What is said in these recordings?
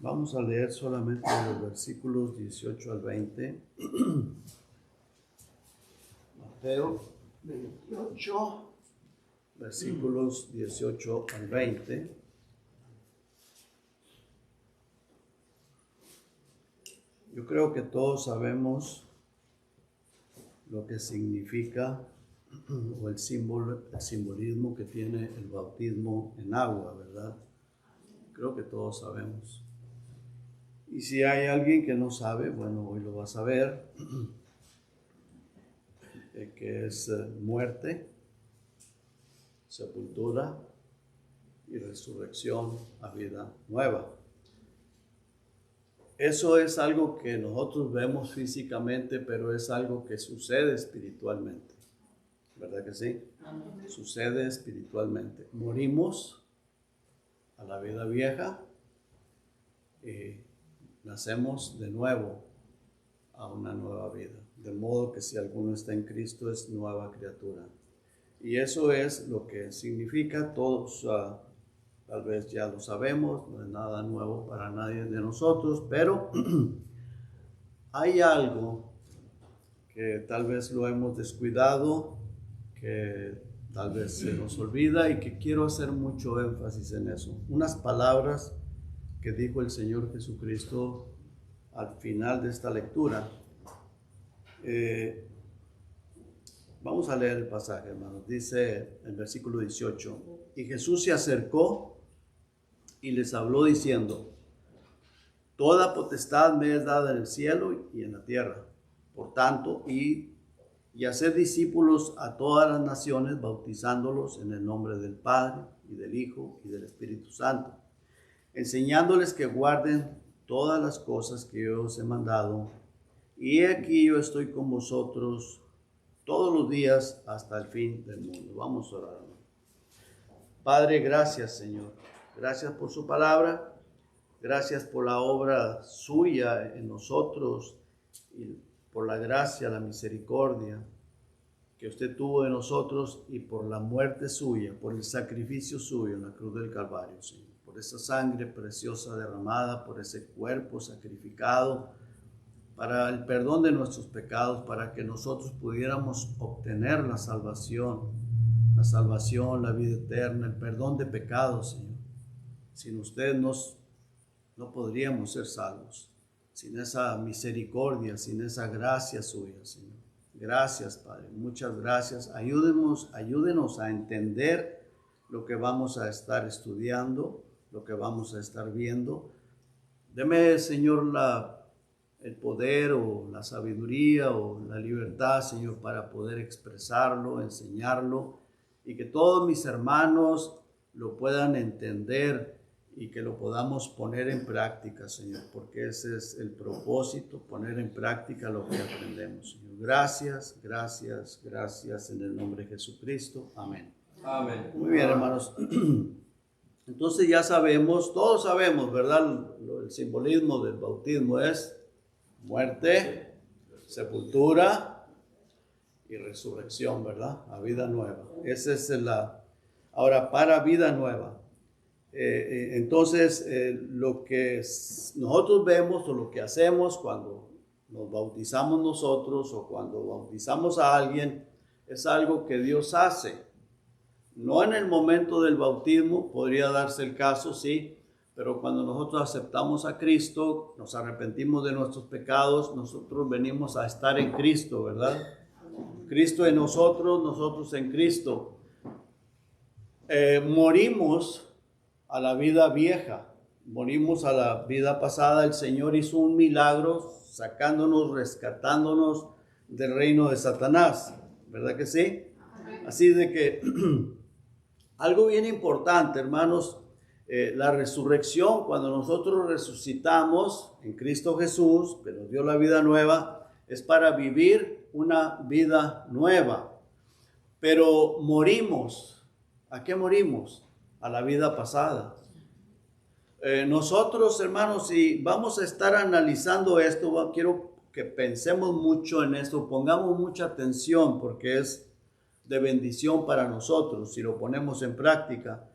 Vamos a leer solamente los versículos 18 al 20. Mateo 28, versículos 18 al 20. Yo creo que todos sabemos lo que significa o el simbolismo que tiene el bautismo en agua, ¿verdad? Creo que todos sabemos. Y si hay alguien que no sabe, bueno, hoy lo va a saber, que es muerte, sepultura y resurrección a vida nueva. Eso es algo que nosotros vemos físicamente, pero es algo que sucede espiritualmente. ¿Verdad que sí? Amén. Sucede espiritualmente. Morimos a la vida vieja y nacemos de nuevo a una nueva vida. De modo que si alguno está en Cristo es nueva criatura. Y eso es lo que significa. Todos tal vez ya lo sabemos, no es nada nuevo para nadie de nosotros, pero hay algo que tal vez lo hemos descuidado, que tal vez se nos olvida y que quiero hacer mucho énfasis en eso. Unas palabras que dijo el Señor Jesucristo al final de esta lectura. Vamos a leer el pasaje, hermanos. Dice el versículo 18: y Jesús se acercó y les habló diciendo: toda potestad me es dada en el cielo y en la tierra. Por tanto, y haced discípulos a todas las naciones, bautizándolos en el nombre del Padre, y del Hijo, y del Espíritu Santo, enseñándoles que guarden todas las cosas que yo os he mandado. Y he aquí yo estoy con vosotros todos los días hasta el fin del mundo. Vamos a orar. Padre, gracias, Señor. Gracias por su palabra. Gracias por la obra suya en nosotros y por la gracia, la misericordia que usted tuvo de nosotros y por la muerte suya, por el sacrificio suyo en la cruz del Calvario, Señor. Por esa sangre preciosa derramada, por ese cuerpo sacrificado para el perdón de nuestros pecados, para que nosotros pudiéramos obtener la salvación, la vida eterna, el perdón de pecados, Señor. Sin usted no podríamos ser salvos, sin esa misericordia, sin esa gracia suya, Señor. Gracias, Padre, muchas gracias. Ayúdenos a entender lo que vamos a estar estudiando, lo que vamos a estar viendo. Deme, Señor, el poder o la sabiduría o la libertad, Señor, para poder expresarlo, enseñarlo, y que todos mis hermanos lo puedan entender y que lo podamos poner en práctica, Señor, porque ese es el propósito, poner en práctica lo que aprendemos, Señor. Gracias, gracias, gracias en el nombre de Jesucristo. Amén. Amén. Muy bien, hermanos. Entonces ya sabemos, todos sabemos, ¿verdad? El simbolismo del bautismo es muerte, sepultura y resurrección, ¿verdad? A vida nueva. Esa es ahora, para vida nueva. Entonces, lo que nosotros vemos o lo que hacemos cuando nos bautizamos nosotros o cuando bautizamos a alguien es algo que Dios hace. No en el momento del bautismo, podría darse el caso, sí, pero cuando nosotros aceptamos a Cristo, nos arrepentimos de nuestros pecados, nosotros venimos a estar en Cristo, ¿verdad? Cristo en nosotros, nosotros en Cristo. Morimos a la vida vieja, morimos a la vida pasada. El Señor hizo un milagro sacándonos, rescatándonos del reino de Satanás, ¿verdad que sí? Así de que algo bien importante, hermanos, la resurrección, cuando nosotros resucitamos en Cristo Jesús, que nos dio la vida nueva, es para vivir una vida nueva. Pero morimos. ¿A qué morimos? A la vida pasada. Nosotros, hermanos, si vamos a estar analizando esto, quiero que pensemos mucho en esto, pongamos mucha atención, porque es de bendición para nosotros si lo ponemos en práctica.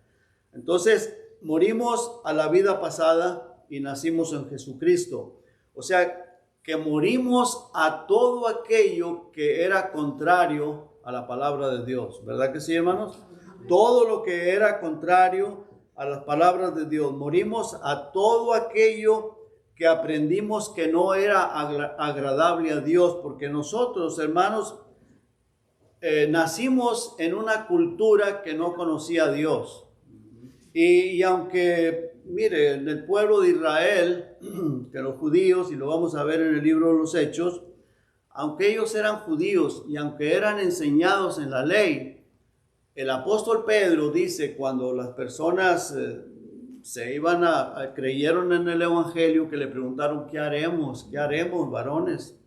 Entonces, morimos a la vida pasada y nacimos en Jesucristo. O sea, que morimos a todo aquello que era contrario a la palabra de Dios. ¿Verdad que sí, hermanos? Todo lo que era contrario a las palabras de Dios. Morimos a todo aquello que aprendimos que no era agradable a Dios, porque nosotros, hermanos, nacimos en una cultura que no conocía a Dios. Y aunque, mire, en el pueblo de Israel, que los judíos, y lo vamos a ver en el libro de los Hechos, aunque ellos eran judíos y aunque eran enseñados en la ley, el apóstol Pedro dice, cuando las personas creyeron en el evangelio, que le preguntaron, ¿qué haremos, varones?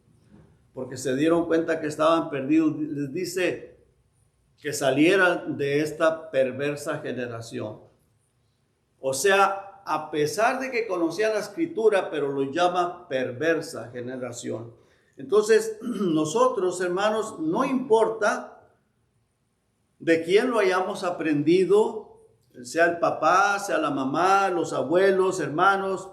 Porque se dieron cuenta que estaban perdidos. Les dice que salieran de esta perversa generación. O sea, a pesar de que conocían la escritura, pero lo llama perversa generación. Entonces, nosotros, hermanos, no importa de quién lo hayamos aprendido, sea el papá, sea la mamá, los abuelos, hermanos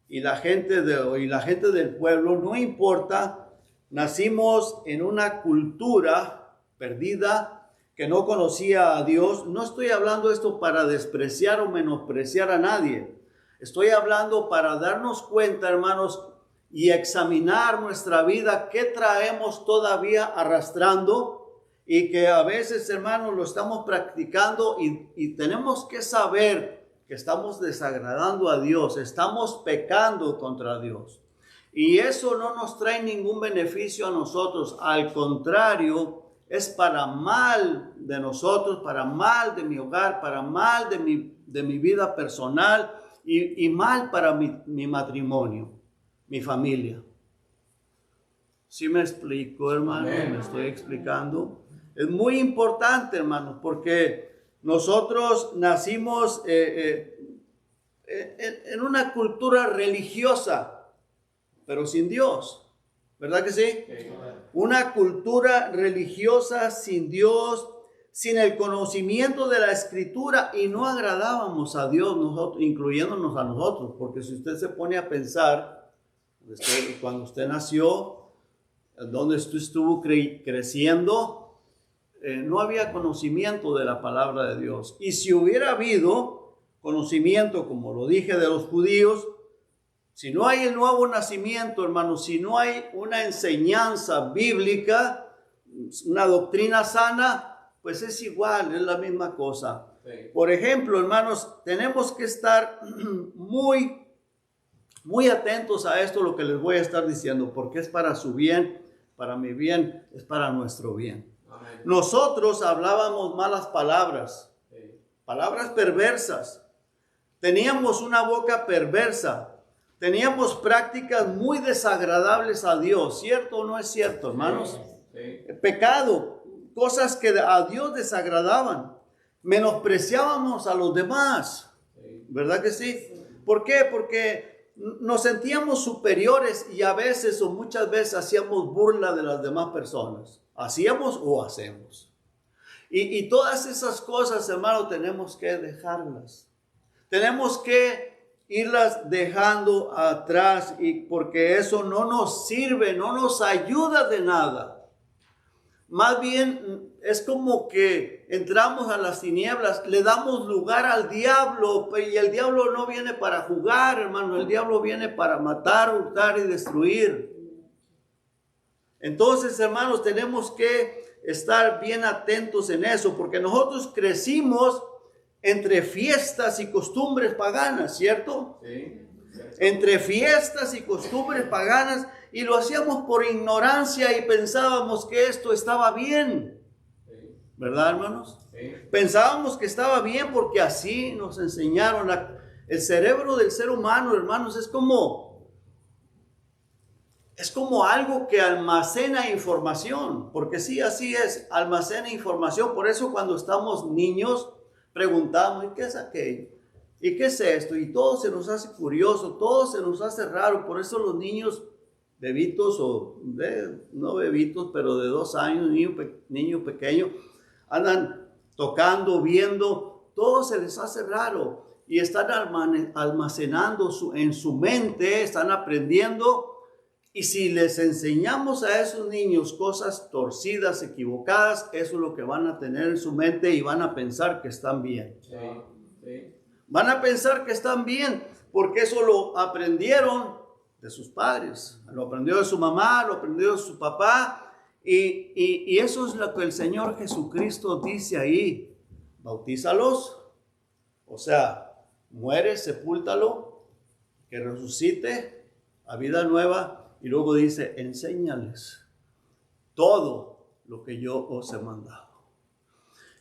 y la gente del pueblo, no importa. Nacimos en una cultura perdida que no conocía a Dios. No estoy hablando esto para despreciar o menospreciar a nadie. Estoy hablando para darnos cuenta, hermanos, y examinar nuestra vida, qué traemos todavía arrastrando y que a veces, hermanos, lo estamos practicando y tenemos que saber que estamos desagradando a Dios, estamos pecando contra Dios. Y eso no nos trae ningún beneficio a nosotros, al contrario, es para mal de nosotros, para mal de mi hogar, para mal de mi vida personal y mal para mi matrimonio, mi familia. ¿Sí me explico, hermano? ¿Me estoy explicando? Es muy importante, hermanos, porque nosotros nacimos en una cultura religiosa, pero sin Dios. ¿Verdad que sí? Una cultura religiosa sin Dios, sin el conocimiento de la Escritura, y no agradábamos a Dios, nosotros, incluyéndonos a nosotros, porque si usted se pone a pensar, cuando usted nació, donde usted estuvo creciendo, no había conocimiento de la palabra de Dios. Y si hubiera habido conocimiento, como lo dije, de los judíos, si no hay el nuevo nacimiento, hermanos, si no hay una enseñanza bíblica, una doctrina sana, pues es igual, es la misma cosa. Sí. Por ejemplo, hermanos, tenemos que estar muy atentos a esto, lo que les voy a estar diciendo, porque es para su bien, para mi bien, es para nuestro bien. Amén. Nosotros hablábamos malas palabras, palabras perversas. Teníamos una boca perversa. Teníamos prácticas muy desagradables a Dios. ¿Cierto o no es cierto, hermanos? Sí. Pecado, cosas que a Dios desagradaban. Menospreciábamos a los demás. ¿Verdad que sí? ¿Por qué? Porque nos sentíamos superiores y a veces o muchas veces hacíamos burla de las demás personas. ¿Hacíamos o hacemos? Y todas esas cosas, hermanos, tenemos que dejarlas. Tenemos que irlas dejando atrás, y porque eso no nos sirve, no nos ayuda de nada. Más bien es como que entramos a las tinieblas, le damos lugar al diablo, y el diablo no viene para jugar, hermano, el diablo viene para matar, hurtar y destruir. Entonces, hermanos, tenemos que estar bien atentos en eso, porque nosotros crecimos entre fiestas y costumbres paganas, ¿cierto? Sí. Entre fiestas y costumbres paganas, y lo hacíamos por ignorancia y pensábamos que esto estaba bien. ¿Verdad, hermanos? Sí. Pensábamos que estaba bien porque así nos enseñaron. El cerebro del ser humano, hermanos, es como algo que almacena información, porque sí, así es, almacena información. Por eso cuando estamos niños, preguntamos, ¿y qué es aquello? ¿Y qué es esto? Y todo se nos hace curioso, todo se nos hace raro. Por eso los niños bebitos, no bebitos, pero de 2 años, niños pequeños, andan tocando, viendo, todo se les hace raro. y están almacenando en su mente, están aprendiendo. Y si les enseñamos a esos niños cosas torcidas, equivocadas, eso es lo que van a tener en su mente y van a pensar que están bien. Sí, sí. Van a pensar que están bien porque eso lo aprendieron de sus padres, lo aprendió de su mamá, lo aprendió de su papá. Y eso es lo que el Señor Jesucristo dice ahí. Bautízalos, o sea, muere, sepúltalo, que resucite a vida nueva. Y luego dice, enséñales todo lo que yo os he mandado.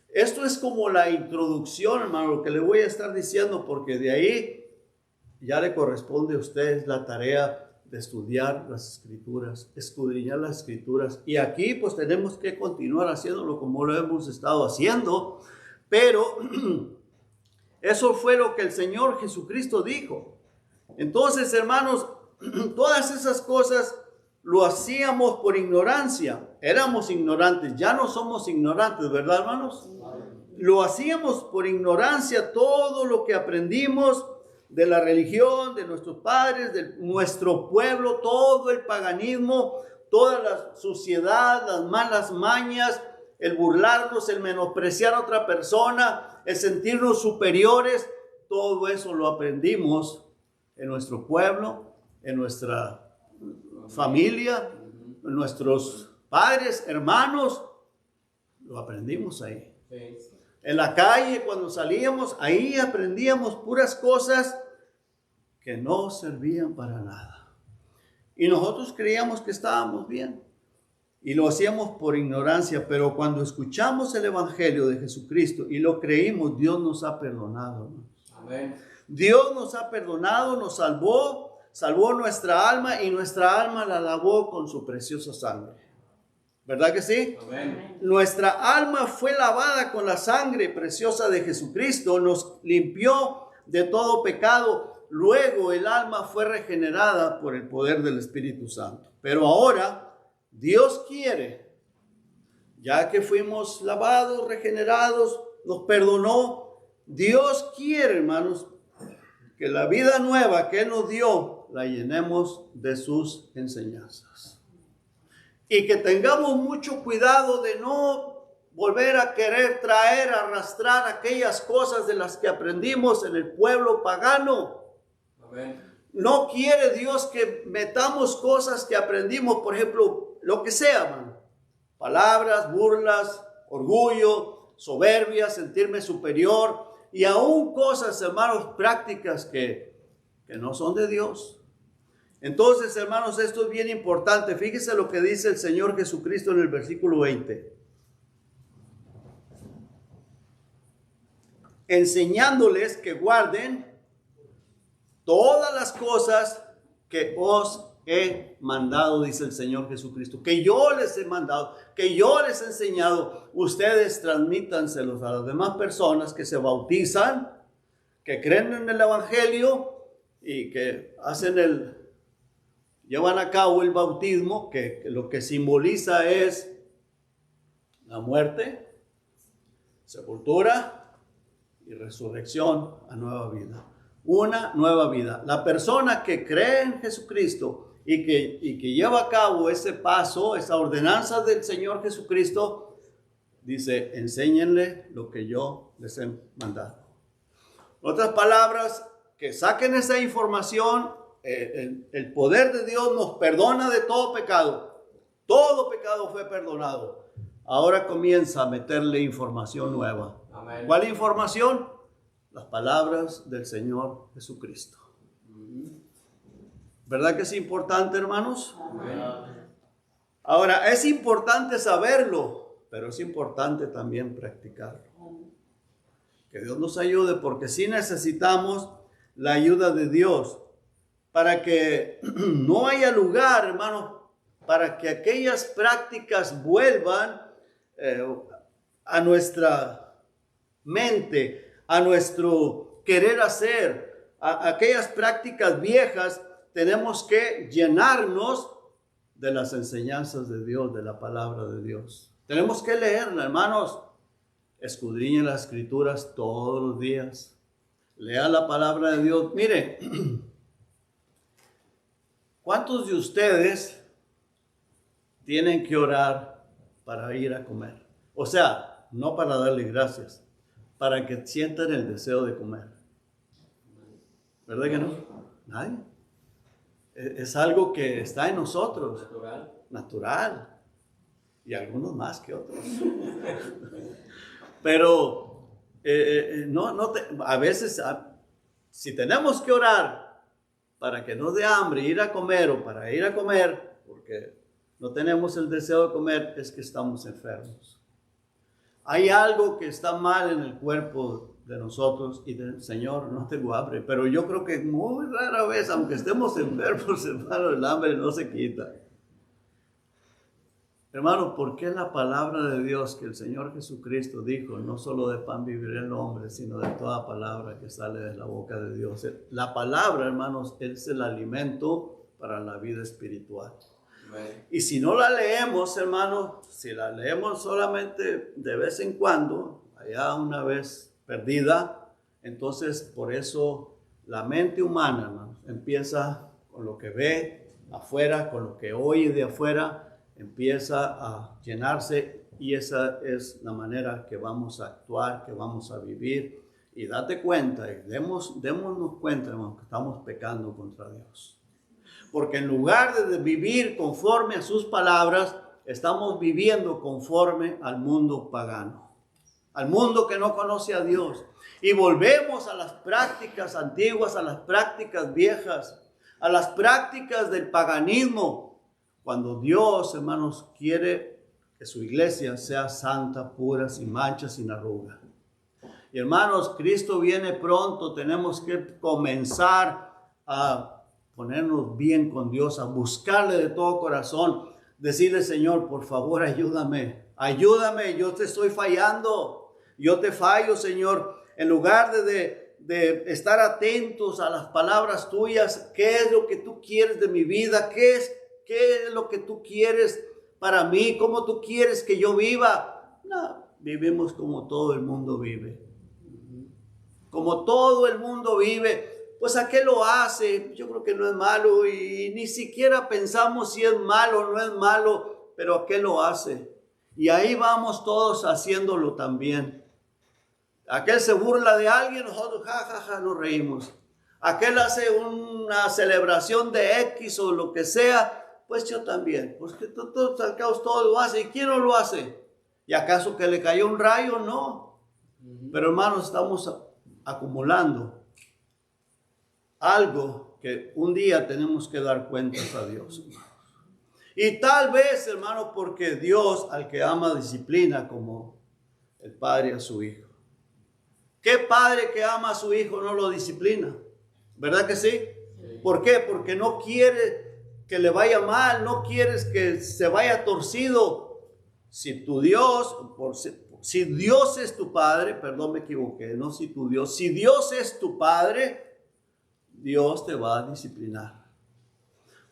Esto es como la introducción, hermano, lo que le voy a estar diciendo, porque de ahí ya le corresponde a usted la tarea de estudiar las Escrituras, escudriñar las Escrituras. Y aquí pues tenemos que continuar haciéndolo como lo hemos estado haciendo, pero eso fue lo que el Señor Jesucristo dijo. Entonces, hermanos, todas esas cosas lo hacíamos por ignorancia. Éramos ignorantes, ya no somos ignorantes, ¿verdad, hermanos? Lo hacíamos por ignorancia, todo lo que aprendimos de la religión, de nuestros padres, de nuestro pueblo, todo el paganismo, toda la suciedad, las malas mañas, el burlarnos, el menospreciar a otra persona, el sentirnos superiores, todo eso lo aprendimos en nuestro pueblo, en nuestra familia, en nuestros padres, hermanos, lo aprendimos ahí. Sí. En la calle, cuando salíamos, ahí aprendíamos puras cosas que no servían para nada. Y nosotros creíamos que estábamos bien. Y lo hacíamos por ignorancia, pero cuando escuchamos el Evangelio de Jesucristo y lo creímos, Dios nos ha perdonado, ¿no? Amén. Dios nos ha perdonado, nos salvó, salvó nuestra alma y nuestra alma la lavó con su preciosa sangre. ¿Verdad que sí? Amén. Nuestra alma fue lavada con la sangre preciosa de Jesucristo, nos limpió de todo pecado. Luego el alma fue regenerada por el poder del Espíritu Santo. Pero ahora Dios quiere, ya que fuimos lavados, regenerados, nos perdonó. Dios quiere, hermanos, que la vida nueva que Él nos dio la llenemos de sus enseñanzas. Y que tengamos mucho cuidado de no volver a querer traer, arrastrar aquellas cosas de las que aprendimos en el pueblo pagano. Amén. No quiere Dios que metamos cosas que aprendimos, por ejemplo, lo que sea, man. Palabras, burlas, orgullo, soberbia, sentirme superior y aún cosas, hermanos, prácticas que no son de Dios. Entonces, hermanos, esto es bien importante. Fíjese lo que dice el Señor Jesucristo en el versículo 20. Enseñándoles que guarden todas las cosas que os he mandado, dice el Señor Jesucristo, que yo les he mandado, que yo les he enseñado. Ustedes transmítanselos a las demás personas que se bautizan, que creen en el Evangelio y que llevan a cabo el bautismo, que lo que simboliza es la muerte, sepultura y resurrección a nueva vida. Una nueva vida. La persona que cree en Jesucristo y que lleva a cabo ese paso, esa ordenanza del Señor Jesucristo, dice, enséñenle lo que yo les he mandado. En otras palabras, que saquen esa información. El poder de Dios nos perdona de todo pecado. Todo pecado fue perdonado. Ahora comienza a meterle información nueva. Amén. ¿Cuál información? Las palabras del Señor Jesucristo. ¿Verdad que es importante, hermanos? Amén. Ahora, es importante saberlo, pero es importante también practicarlo. Que Dios nos ayude, porque sí necesitamos la ayuda de Dios para que no haya lugar, hermanos, para que aquellas prácticas vuelvan a nuestra mente, a nuestro querer hacer, a aquellas prácticas viejas. Tenemos que llenarnos de las enseñanzas de Dios, de la palabra de Dios. Tenemos que leerla, hermanos. Escudriñen las Escrituras todos los días. Lea la palabra de Dios. Mire, ¿cuántos de ustedes tienen que orar para ir a comer? O sea, no para darle gracias, para que sientan el deseo de comer. ¿Verdad que no? Nadie. Es algo que está en nosotros. Natural. Natural. Y algunos más que otros. Pero a veces, si tenemos que orar para que nos dé hambre ir a comer o para ir a comer, porque no tenemos el deseo de comer, es que estamos enfermos. Hay algo que está mal en el cuerpo de nosotros y del Señor, no tengo hambre, pero yo creo que muy rara vez, aunque estemos enfermos, hermano, el hambre no se quita. Hermano, ¿por qué la palabra de Dios que el Señor Jesucristo dijo, no solo de pan vivirá el hombre, sino de toda palabra que sale de la boca de Dios? La palabra, hermanos, es el alimento para la vida espiritual. Y si no la leemos, hermano, si la leemos solamente de vez en cuando, allá una vez perdida, entonces por eso la mente humana, hermano, empieza con lo que ve afuera, con lo que oye de afuera, empieza a llenarse y esa es la manera que vamos a actuar, que vamos a vivir. Y date cuenta, y démonos cuenta, hermano, que estamos pecando contra Dios. Porque en lugar de vivir conforme a sus palabras, estamos viviendo conforme al mundo pagano, al mundo que no conoce a Dios. Y volvemos a las prácticas antiguas, a las prácticas viejas, a las prácticas del paganismo, cuando Dios, hermanos, quiere que su iglesia sea santa, pura, sin mancha, sin arruga. Y hermanos, Cristo viene pronto, tenemos que comenzar a ponernos bien con Dios, a buscarle de todo corazón, decirle, Señor, por favor, ayúdame, yo te estoy fallando, yo te fallo, Señor, en lugar de estar atentos a las palabras tuyas, ¿qué es lo que tú quieres de mi vida? ¿Qué es lo que tú quieres para mí? ¿Cómo tú quieres que yo viva? No, vivimos como todo el mundo vive. Como todo el mundo vive. Pues ¿a qué lo hace? Yo creo que no es malo y ni siquiera pensamos si es malo o no es malo, pero ¿a qué lo hace? Y ahí vamos todos haciéndolo también. Aquel se burla de alguien, nosotros nos reímos. Aquel hace una celebración de X o lo que sea, pues yo también. Pues que todos al caos todo lo hace. ¿Y quién no lo hace? ¿Y acaso que le cayó un rayo? No. Pero hermanos, estamos acumulando algo que un día tenemos que dar cuentas a Dios. Y tal vez, hermano, porque Dios al que ama disciplina como el padre a su hijo. ¿Qué padre que ama a su hijo no lo disciplina? ¿Verdad que sí? ¿Por qué? Porque no quiere que le vaya mal, no quieres que se vaya torcido. Si Dios es tu padre, perdón, me equivoqué, no si tu Dios, si Dios es tu padre, Dios te va a disciplinar.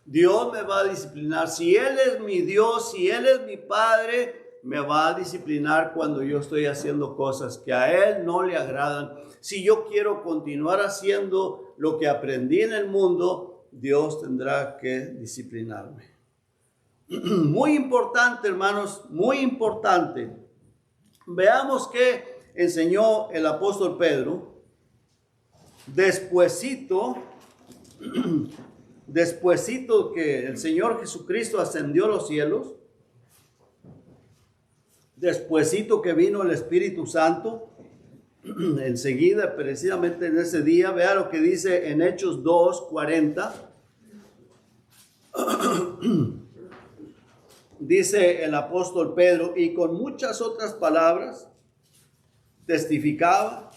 Dios me va a disciplinar. Si Él es mi Dios, si Él es mi Padre, me va a disciplinar cuando yo estoy haciendo cosas que a Él no le agradan. Si yo quiero continuar haciendo lo que aprendí en el mundo, Dios tendrá que disciplinarme. Muy importante, hermanos, muy importante. Veamos qué enseñó el apóstol Pedro. Despuesito que el Señor Jesucristo ascendió a los cielos, despuesito que vino el Espíritu Santo, enseguida, precisamente en ese día, vea lo que dice en Hechos 2:40. Dice el apóstol Pedro, y con muchas otras palabras testificaba.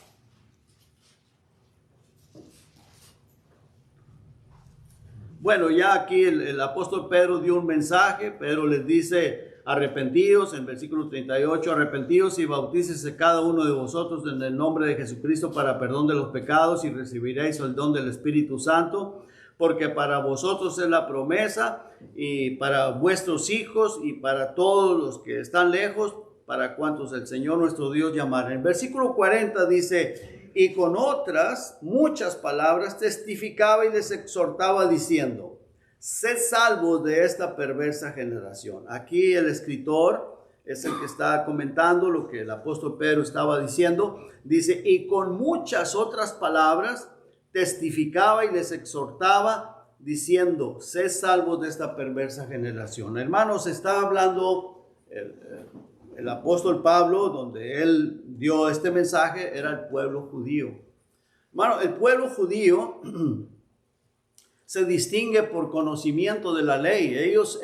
Bueno, ya aquí el apóstol Pedro dio un mensaje. Pedro les dice, arrepentíos, en versículo 38, arrepentíos y bautícese cada uno de vosotros en el nombre de Jesucristo para perdón de los pecados y recibiréis el don del Espíritu Santo, porque para vosotros es la promesa y para vuestros hijos y para todos los que están lejos, para cuantos el Señor nuestro Dios llamara. En el versículo 40 dice, y con otras muchas palabras testificaba y les exhortaba diciendo, sed salvos de esta perversa generación. Aquí el escritor es el que está comentando lo que el apóstol Pedro estaba diciendo. Dice, y con muchas otras palabras testificaba y les exhortaba diciendo, sed salvos de esta perversa generación. Hermanos, está hablando el apóstol Pablo, donde él dio este mensaje, era el pueblo judío. Hermano, el pueblo judío se distingue por conocimiento de la ley. Ellos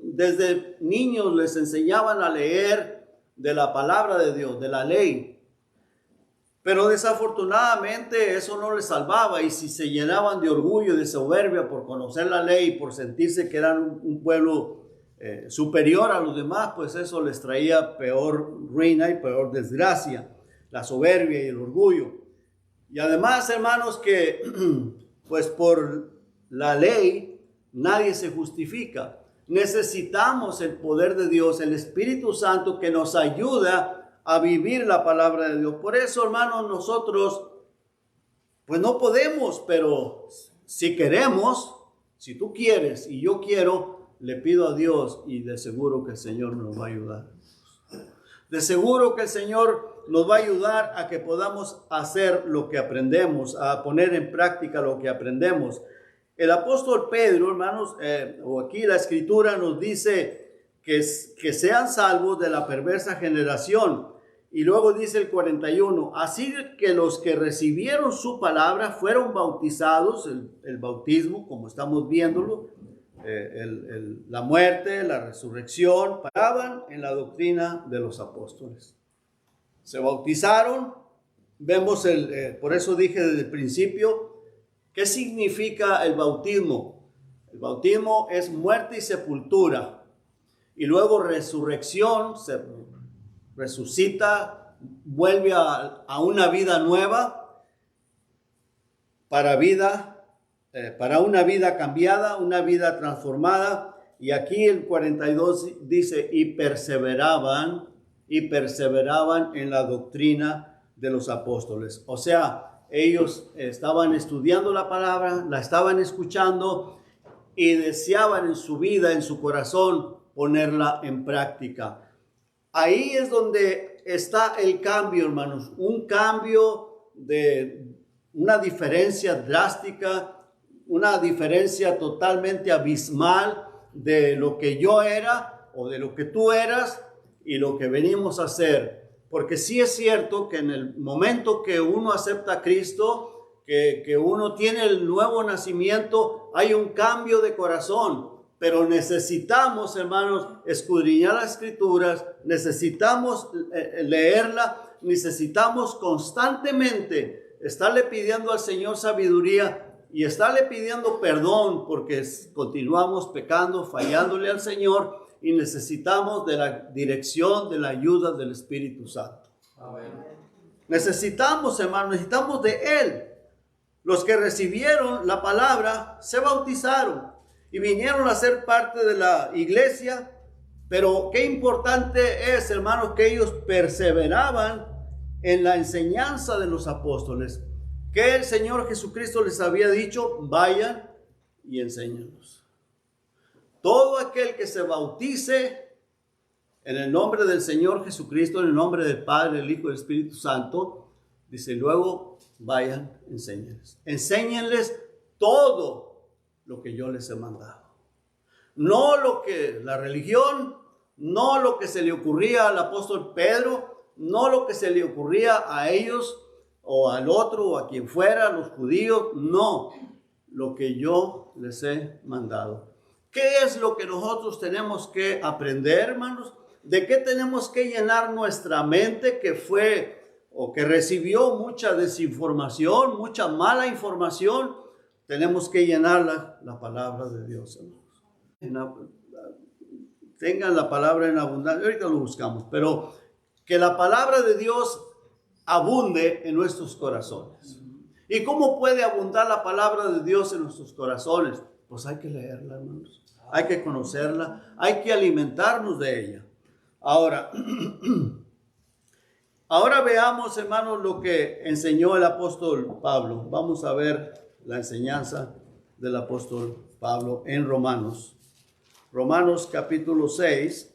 desde niños les enseñaban a leer de la palabra de Dios, de la ley. Pero desafortunadamente eso no les salvaba, y si se llenaban de orgullo y de soberbia por conocer la ley, por sentirse que eran un pueblo superior a los demás, pues eso les traía peor ruina y peor desgracia, la soberbia y el orgullo. Y además, hermanos, que pues por la ley nadie se justifica. Necesitamos el poder de Dios, el Espíritu Santo, que nos ayuda a vivir la palabra de Dios. Por eso, hermanos, nosotros pues no podemos, pero si queremos, si tú quieres y yo quiero, le pido a Dios, y de seguro que el Señor nos va a ayudar. De seguro que el Señor nos va a ayudar a que podamos hacer lo que aprendemos, a poner en práctica lo que aprendemos. El apóstol Pedro, hermanos, o aquí la escritura nos dice que sean salvos de la perversa generación. Y luego dice el 41, así que los que recibieron su palabra fueron bautizados, el bautismo, como estamos viéndolo, la muerte, la resurrección, paraban en la doctrina de los apóstoles. Se bautizaron, vemos por eso dije desde el principio, ¿qué significa el bautismo? El bautismo es muerte y sepultura, y luego resurrección, se resucita, vuelve a una vida nueva, para una vida cambiada, una vida transformada. Y aquí el 42 dice, y perseveraban en la doctrina de los apóstoles. O sea, ellos estaban estudiando la palabra, la estaban escuchando y deseaban en su vida, en su corazón, ponerla en práctica. Ahí es donde está el cambio, hermanos, un cambio de una diferencia drástica, una diferencia totalmente abismal de lo que yo era o de lo que tú eras y lo que venimos a hacer. Porque sí es cierto que en el momento que uno acepta a Cristo, que uno tiene el nuevo nacimiento, hay un cambio de corazón. Pero necesitamos, hermanos, escudriñar las Escrituras, necesitamos leerla, necesitamos constantemente estarle pidiendo al Señor sabiduría y estarle pidiendo perdón porque continuamos pecando, fallándole al Señor, y necesitamos de la dirección, de la ayuda del Espíritu Santo. Amén. Necesitamos, hermanos, necesitamos de Él. Los que recibieron la palabra se bautizaron y vinieron a ser parte de la iglesia, pero qué importante es, hermanos, que ellos perseveraban en la enseñanza de los apóstoles, que el Señor Jesucristo les había dicho, vayan y enséñenlos. Todo aquel que se bautice en el nombre del Señor Jesucristo, en el nombre del Padre, del Hijo y del Espíritu Santo, dice luego, vayan, enséñenles. Enséñenles todo lo que yo les he mandado. No lo que la religión, no lo que se le ocurría al apóstol Pedro, no lo que se le ocurría a ellos o al otro o a quien fuera, a los judíos, no, lo que yo les he mandado. ¿Qué es lo que nosotros tenemos que aprender, hermanos? ¿De qué tenemos que llenar nuestra mente que fue o que recibió mucha desinformación, mucha mala información? Tenemos que llenar la palabra de Dios, hermanos. Tengan la palabra en abundancia. Ahorita lo buscamos, pero que la palabra de Dios abunde en nuestros corazones. ¿Y cómo puede abundar la palabra de Dios en nuestros corazones? Pues hay que leerla, hermanos. Hay que conocerla, hay que alimentarnos de ella. Ahora, ahora veamos, hermanos, lo que enseñó el apóstol Pablo. Vamos a ver la enseñanza del apóstol Pablo en Romanos. Romanos capítulo 6.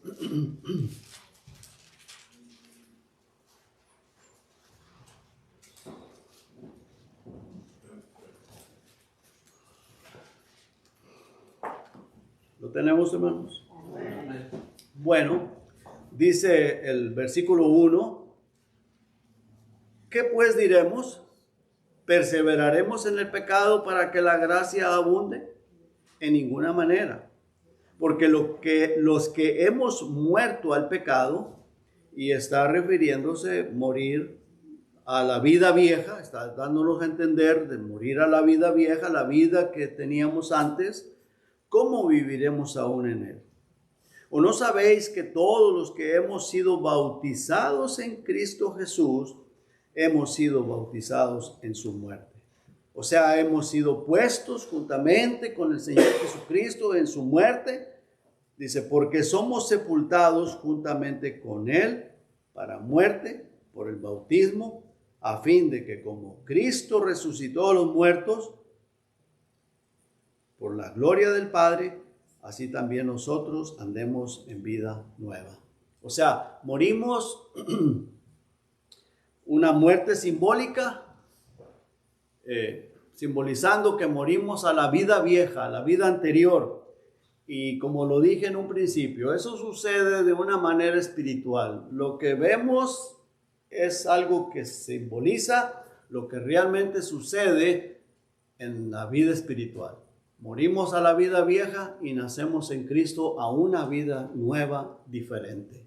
¿Lo tenemos, hermanos? Bueno, dice el versículo 1, ¿qué pues diremos? ¿Perseveraremos en el pecado para que la gracia abunde? En ninguna manera. Porque los que hemos muerto al pecado, y está refiriéndose morir a la vida vieja, está dándonos a entender de morir a la vida vieja, la vida que teníamos antes, ¿cómo viviremos aún en él? ¿O no sabéis que todos los que hemos sido bautizados en Cristo Jesús, hemos sido bautizados en su muerte? O sea, hemos sido puestos juntamente con el Señor Jesucristo en su muerte. Dice, porque somos sepultados juntamente con Él para muerte por el bautismo, a fin de que como Cristo resucitó a los muertos por la gloria del Padre, así también nosotros andemos en vida nueva. O sea, morimos una muerte simbólica, simbolizando que morimos a la vida vieja, a la vida anterior. Y como lo dije en un principio, eso sucede de una manera espiritual. Lo que vemos es algo que simboliza lo que realmente sucede en la vida espiritual. Morimos a la vida vieja y nacemos en Cristo a una vida nueva, diferente.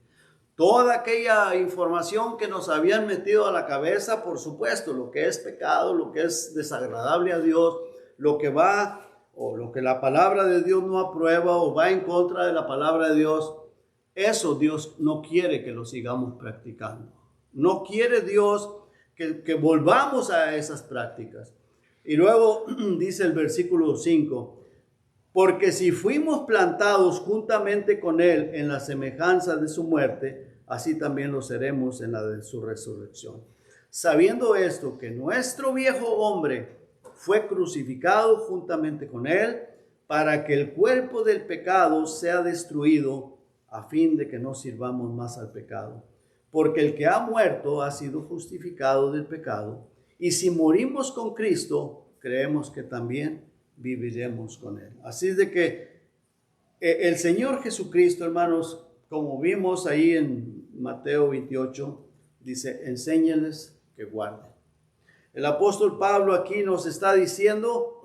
Toda aquella información que nos habían metido a la cabeza, por supuesto, lo que es pecado, lo que es desagradable a Dios, lo que va o lo que la palabra de Dios no aprueba o va en contra de la palabra de Dios, eso Dios no quiere que lo sigamos practicando. No quiere Dios que volvamos a esas prácticas. Y luego dice el versículo 5, porque si fuimos plantados juntamente con Él en la semejanza de su muerte, así también lo seremos en la de su resurrección. Sabiendo esto, que nuestro viejo hombre fue crucificado juntamente con Él, para que el cuerpo del pecado sea destruido, a fin de que no sirvamos más al pecado. Porque el que ha muerto ha sido justificado del pecado, y si morimos con Cristo, creemos que también viviremos con Él. Así es de que el Señor Jesucristo, hermanos, como vimos ahí en Mateo 28, dice, enséñales que guarden. El apóstol Pablo aquí nos está diciendo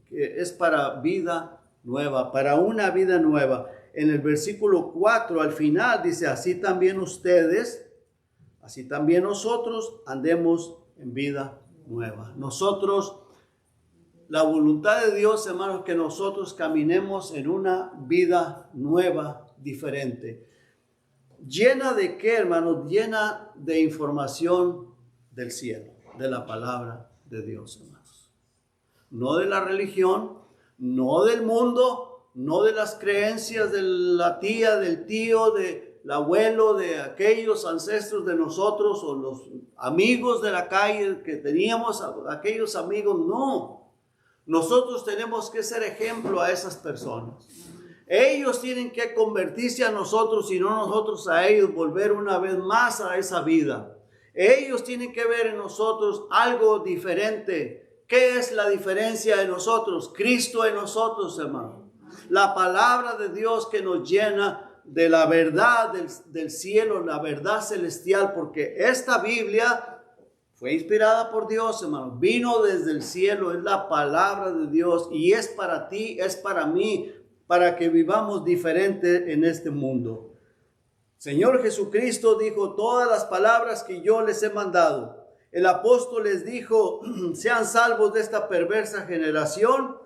que es para vida nueva, para una vida nueva. En el versículo 4 al final dice, así también ustedes, así también nosotros andemos en vida nueva. Nosotros, la voluntad de Dios, hermanos, que nosotros caminemos en una vida nueva, diferente. ¿Llena de qué, hermanos? Llena de información del cielo, de la palabra de Dios, hermanos. No de la religión, no del mundo, no de las creencias de la tía, del tío, del abuelo, de aquellos ancestros de nosotros o los amigos de la calle que teníamos, aquellos amigos, no. Nosotros tenemos que ser ejemplo a esas personas. Ellos tienen que convertirse a nosotros y no nosotros a ellos, volver una vez más a esa vida. Ellos tienen que ver en nosotros algo diferente. ¿Qué es la diferencia de nosotros? Cristo en nosotros, hermano. La palabra de Dios que nos llena de la verdad del cielo, la verdad celestial, porque esta Biblia fue inspirada por Dios, hermano. Vino desde el cielo, es la palabra de Dios y es para ti, es para mí, para que vivamos diferente en este mundo. Señor Jesucristo dijo todas las palabras que yo les he mandado. El apóstol les dijo, sean salvos de esta perversa generación.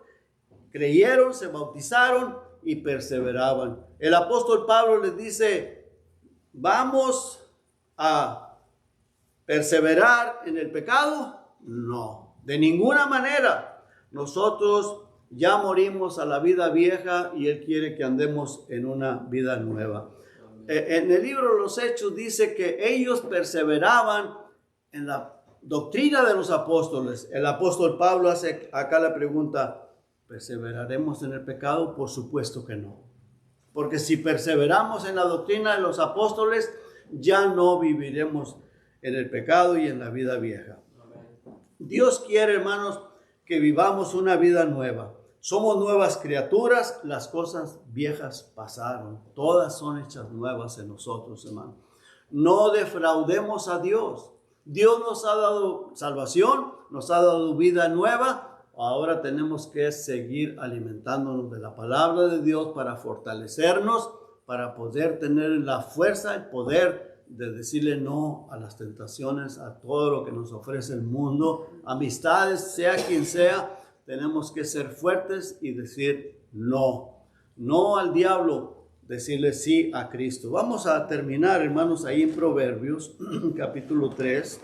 Creyeron, se bautizaron y perseveraban. El apóstol Pablo les dice, vamos a perseverar en el pecado. No, de ninguna manera. Nosotros ya morimos a la vida vieja y Él quiere que andemos en una vida nueva. En el libro de los Hechos dice que ellos perseveraban en la doctrina de los apóstoles. El apóstol Pablo hace acá la pregunta, ¿perseveraremos en el pecado? Por supuesto que no. Porque si perseveramos en la doctrina de los apóstoles, ya no viviremos en el pecado y en la vida vieja. Dios quiere, hermanos, que vivamos una vida nueva. Somos nuevas criaturas, las cosas viejas pasaron. Todas son hechas nuevas en nosotros, hermanos. No defraudemos a Dios. Dios nos ha dado salvación, nos ha dado vida nueva. Ahora tenemos que seguir alimentándonos de la palabra de Dios para fortalecernos, para poder tener la fuerza, el poder de decirle no a las tentaciones, a todo lo que nos ofrece el mundo. Amistades, sea quien sea, tenemos que ser fuertes y decir no. No al diablo, decirle sí a Cristo. Vamos a terminar, hermanos, ahí en Proverbios, capítulo 3.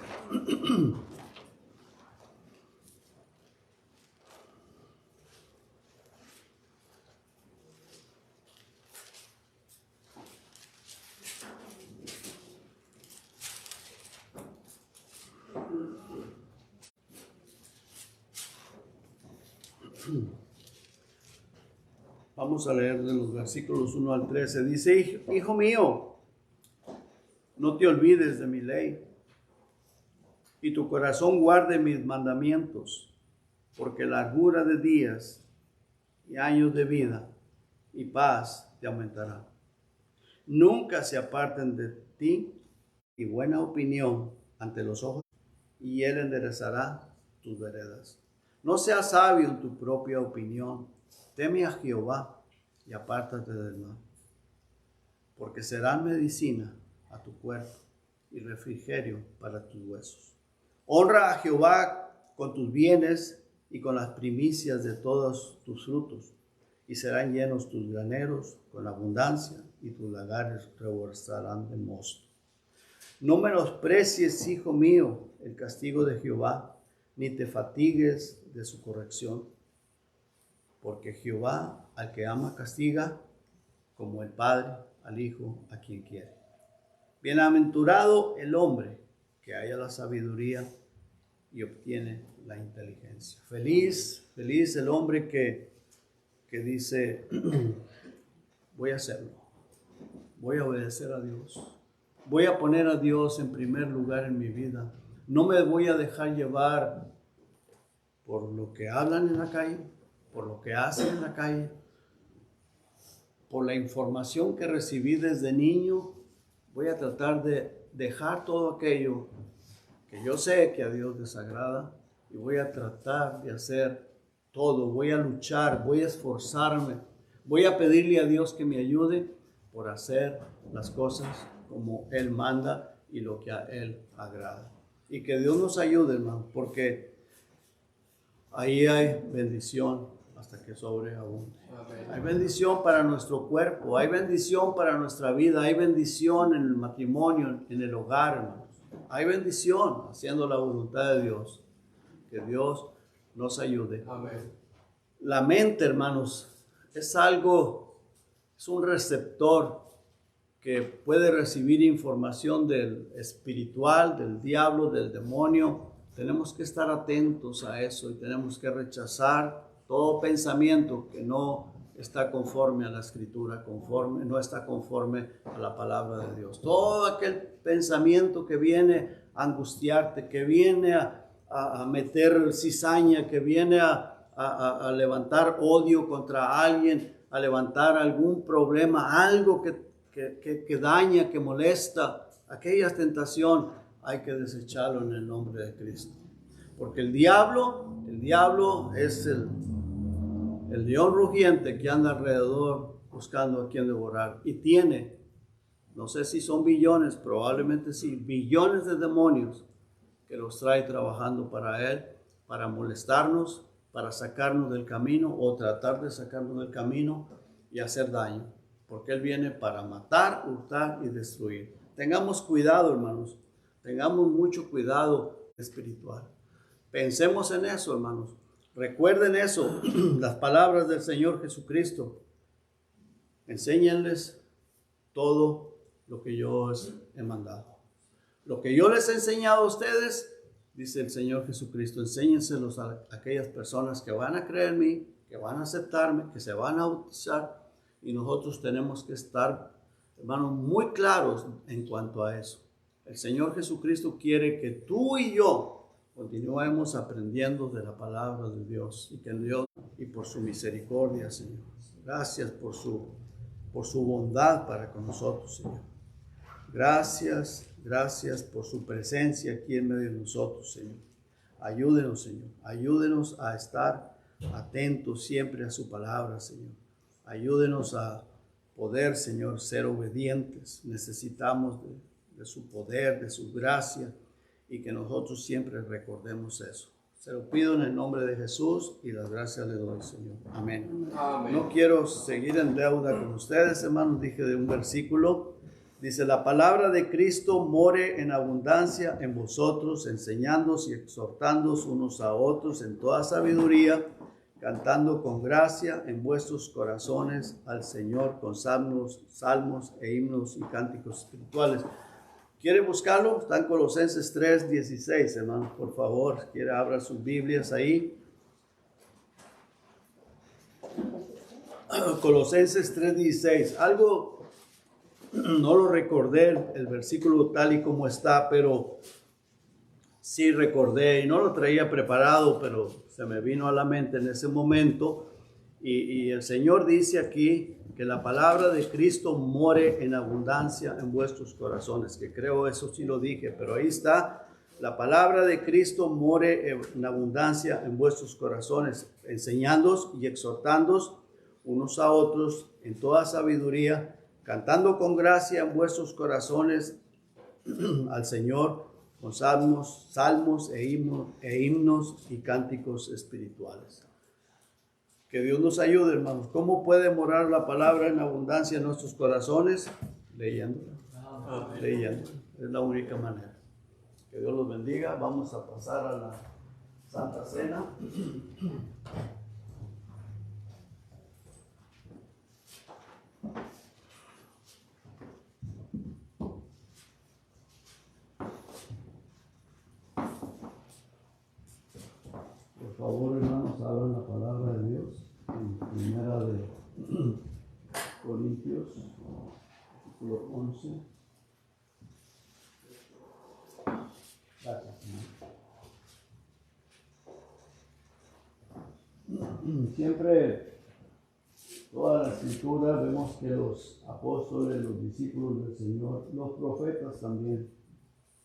Vamos a leer de los versículos 1 al 13. Dice, hijo mío, no te olvides de mi ley, y tu corazón guarde mis mandamientos, porque largura de días y años de vida y paz te aumentará. Nunca se aparten de ti y buena opinión ante los ojos, y él enderezará tus veredas. No seas sabio en tu propia opinión. Teme a Jehová y apártate del mal, porque serán medicina a tu cuerpo y refrigerio para tus huesos. Honra a Jehová con tus bienes y con las primicias de todos tus frutos, y serán llenos tus graneros con abundancia, y tus lagares rebosarán de mosto. No menosprecies, hijo mío, el castigo de Jehová, ni te fatigues de su corrección, porque Jehová al que ama castiga, como el Padre al Hijo a quien quiere. Bienaventurado el hombre que haya la sabiduría y obtiene la inteligencia. Feliz el hombre que dice, voy a hacerlo, voy a obedecer a Dios, voy a poner a Dios en primer lugar en mi vida. No me voy a dejar llevar por lo que hablan en la calle, por lo que hacen en la calle, por la información que recibí desde niño. Voy a tratar de dejar todo aquello que yo sé que a Dios desagrada, y voy a tratar de hacer todo. Voy a luchar, voy a esforzarme, voy a pedirle a Dios que me ayude por hacer las cosas como Él manda y lo que a Él agrada. Y que Dios nos ayude, hermano, porque ahí hay bendición hasta que sobreabunde. Hay bendición para nuestro cuerpo, hay bendición para nuestra vida, hay bendición en el matrimonio, en el hogar, hermanos. Hay bendición haciendo la voluntad de Dios. Que Dios nos ayude. Amén. La mente, hermanos, es un receptor que puede recibir información del espiritual, del diablo, del demonio. Tenemos que estar atentos a eso y tenemos que rechazar todo pensamiento que no está conforme a la Escritura, no está conforme a la palabra de Dios. Todo aquel pensamiento que viene a angustiarte, que viene a meter cizaña, que viene a levantar odio contra alguien, a levantar algún problema, algo que daña, que molesta, aquella tentación, hay que desecharlo en el nombre de Cristo. Porque el diablo es el león rugiente que anda alrededor buscando a quien devorar. Y tiene, no sé si son billones, probablemente sí, billones de demonios que los trae trabajando para él, para molestarnos, para sacarnos del camino o tratar de sacarnos del camino y hacer daño. Porque él viene para matar, hurtar y destruir. Tengamos cuidado, hermanos. Tengamos mucho cuidado espiritual. Pensemos en eso, hermanos. Recuerden eso, las palabras del Señor Jesucristo. Enséñenles todo lo que yo os he mandado. Lo que yo les he enseñado a ustedes, dice el Señor Jesucristo, enséñenselos a aquellas personas que van a creer en mí, que van a aceptarme, que se van a bautizar, y nosotros tenemos que estar, hermanos, muy claros en cuanto a eso. El Señor Jesucristo quiere que tú y yo continuemos aprendiendo de la palabra de Dios, y que Dios, y por su misericordia, Señor. Gracias por su bondad para con nosotros, Señor. Gracias por su presencia aquí en medio de nosotros, Señor. Ayúdenos, Señor. Ayúdenos a estar atentos siempre a su palabra, Señor. Ayúdenos a poder, Señor, ser obedientes. Necesitamos de su poder, de su gracia, y que nosotros siempre recordemos eso. Se lo pido en el nombre de Jesús y las gracias le doy, Señor. Amén. Amén. No quiero seguir en deuda con ustedes, hermanos. Dije de un versículo. Dice, la palabra de Cristo more en abundancia en vosotros, enseñándoos y exhortándoos unos a otros en toda sabiduría, cantando con gracia en vuestros corazones al Señor con salmos e himnos y cánticos espirituales. ¿Quiere buscarlo? Está en Colosenses 3:16, hermanos, por favor. Quiere abra sus Biblias ahí. Colosenses 3:16. Algo, no lo recordé el versículo tal y como está, pero sí recordé, y no lo traía preparado, pero se me vino a la mente en ese momento. Y el Señor dice aquí que la palabra de Cristo more en abundancia en vuestros corazones, que creo eso sí lo dije, pero ahí está, la palabra de Cristo more en abundancia en vuestros corazones, enseñándoos y exhortándoos unos a otros en toda sabiduría, cantando con gracia en vuestros corazones al Señor con salmos e himnos y cánticos espirituales. Que Dios nos ayude, hermanos. ¿Cómo puede morar la palabra en abundancia en nuestros corazones? Leyéndola. Leyéndola. Es la única manera. Que Dios los bendiga. Vamos a pasar a la Santa Cena. Por favor, hermanos, abran la palabra de Dios en Primera de Corintios, capítulo 11. Gracias, Señor. Siempre, toda la escritura, vemos que los apóstoles, los discípulos del Señor, los profetas también,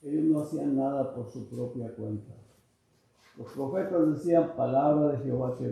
ellos no hacían nada por su propia cuenta. Los profetas decían palabra de Jehová que